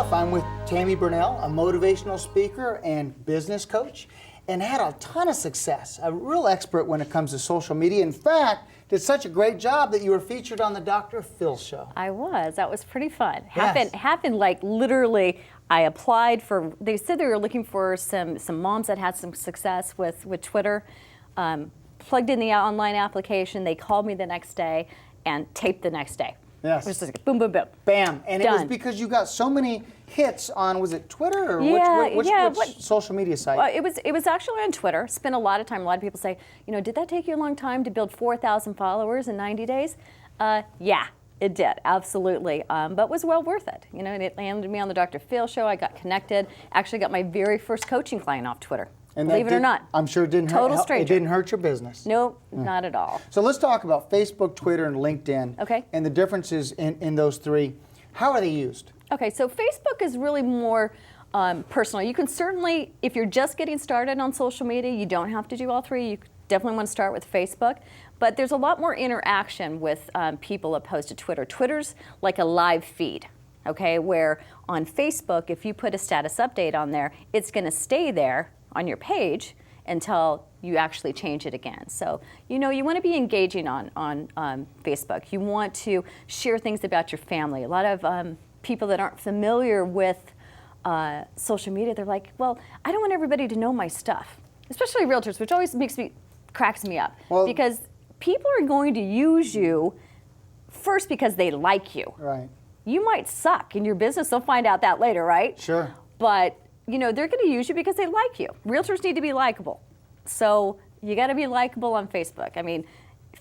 off. I'm with Tammy Burnell, a motivational speaker and business coach, and had a ton of success. A real expert when it comes to social media. In fact, did such a great job that you were featured on the Dr. Phil show. I was. That was pretty fun. Yes. Happened like literally. I applied for. They said they were looking for some moms that had some success with Twitter. Plugged in the online application. They called me the next day and taped the next day. Yes. It was just like boom, boom, boom. Bam. And Done. it was because you got so many hits on, was it Twitter or Yeah, which social media site? Well, it was actually on Twitter. Spent a lot of time. A lot of people say, did that take you a long time to build 4,000 followers in 90 days? Yeah, it did, absolutely. But was well worth it. And it landed me on the Dr. Phil show. I got connected. Actually got my very first coaching client off Twitter. And believe it or not. I'm sure it didn't Total hurt. stranger. It didn't hurt your business. Nope, not at all. So let's talk about Facebook, Twitter, and LinkedIn. Okay. And the differences in those three. How are they used? Okay, so Facebook is really more personal. You can certainly, if you're just getting started on social media, you don't have to do all three. You definitely want to start with Facebook. But there's a lot more interaction with people opposed to Twitter. Twitter's like a live feed, okay, where on Facebook, if you put a status update on there, it's going to stay there on your page until you actually change it again. So, you want to be engaging on Facebook. You want to share things about your family. A lot of people that aren't familiar with social media, they're like, well, I don't want everybody to know my stuff, especially realtors, which always cracks me up. Well, because people are going to use you first because they like you. Right. You might suck in your business. They'll find out that later, right? Sure. But they're going to use you because they like you. Realtors need to be likable. So you got to be likable on Facebook. I mean,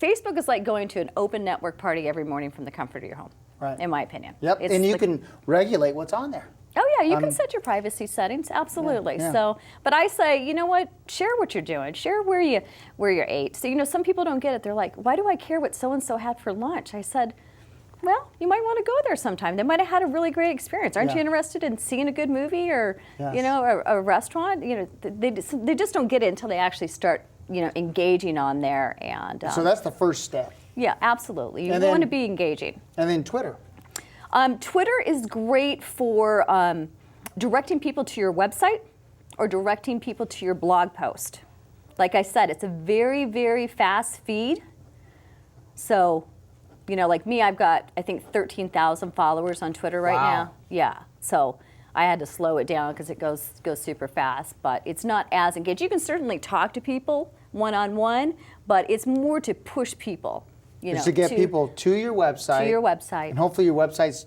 Facebook is like going to an open network party every morning from the comfort of your home, right. In my opinion. Yep, and you can regulate what's on there. Oh yeah, you can set your privacy settings, absolutely. Yeah. So, but I say, you know what? Share what you're doing. Share where you ate. So some people don't get it. They're like, why do I care what so and so had for lunch? I said, well, you might want to go there sometime. They might have had a really great experience. Aren't you interested in seeing a good movie or a restaurant? They just don't get it until they actually start engaging on there. And so that's the first step. Yeah, absolutely. You want to be engaging. And then Twitter. Twitter is great for directing people to your website or directing people to your blog post. Like I said, it's a very, very fast feed. So, like me, I've got, I think, 13,000 followers on Twitter right now. Yeah. So I had to slow it down because it goes super fast. But it's not as engaged. You can certainly talk to people one-on-one, but it's more to push people. It's to get people to your website. To your website. And hopefully your website's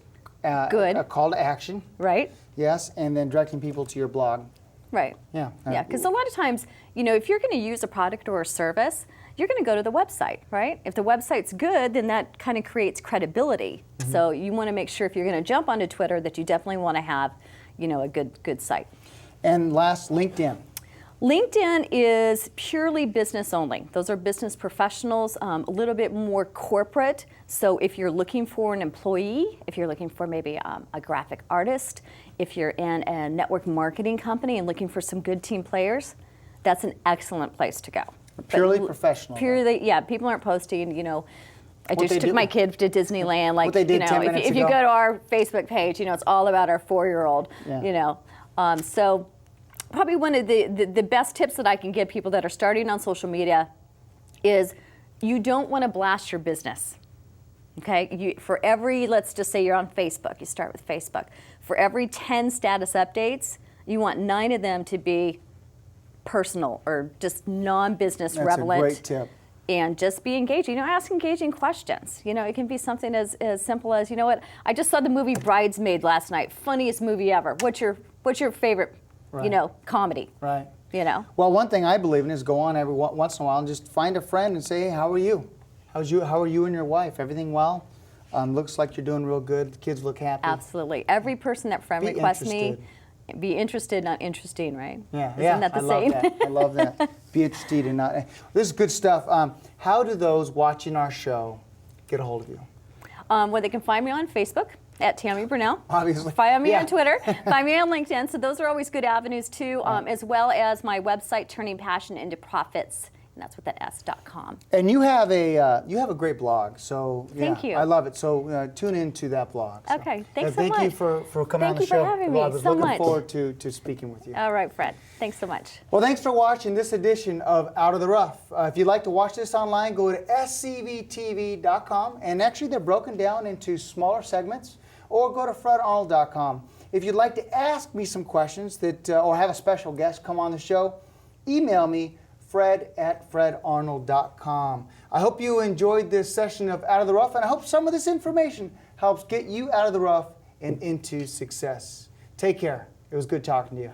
good. A call to action. Right. Yes, and then directing people to your blog. Right. Yeah. Yeah, because a lot of times, if you're going to use a product or a service, you're going to go to the website, right? If the website's good, then that kind of creates credibility. Mm-hmm. So you want to make sure if you're going to jump onto Twitter that you definitely want to have, a good site. And last, LinkedIn. LinkedIn is purely business only. Those are business professionals, a little bit more corporate. So if you're looking for an employee, if you're looking for maybe a graphic artist, if you're in a network marketing company and looking for some good team players, that's an excellent place to go. Purely professional. Purely, yeah. People aren't posting, I just took my kid to Disneyland. Like, what they did 10 minutes if you go to our Facebook page, it's all about our 4-year-old, So probably one of the best tips that I can give people that are starting on social media is you don't want to blast your business. Okay, for every, let's just say you're on Facebook, you start with Facebook. For every 10 status updates, you want 9 of them to be personal or just non-business relevant. That's a great tip. And just be engaging. Ask engaging questions. It can be something as simple as, what, I just saw the movie Bridesmaid last night. Funniest movie ever. What's your favorite, comedy? Right. Well, one thing I believe in is go on every once in a while and just find a friend and say, hey, how are you? How are you and your wife? Everything well? Looks like you're doing real good. The kids look happy. Absolutely. Every person that friend requests me, be interested, not interesting, right? Yeah, Isn't that the saying? I love that. Be interested and not. This is good stuff. How do those watching our show get a hold of you? Well, they can find me on Facebook at Tammy Burnell. Obviously. Find me on Twitter. Find me on LinkedIn. So those are always good avenues too, as well as my website, Turning Passion into Profits and that's with that s.com. And you have a great blog, so yeah, Thank you. I love it. So tune into that blog. So. Okay, thanks so Thank much. you for coming on Thank the you show. for having Well, me I was so looking much. forward to speaking with you. All right, Fred. Thanks so much. Well, thanks for watching this edition of Out of the Rough. If you'd like to watch this online, go to scvtv.com, and actually they're broken down into smaller segments, or go to fredarnold.com. If you'd like to ask me some questions or have a special guest come on the show, email me, fred@fredarnold.com. I hope you enjoyed this session of Out of the Rough, and I hope some of this information helps get you out of the rough and into success. Take care. It was good talking to you.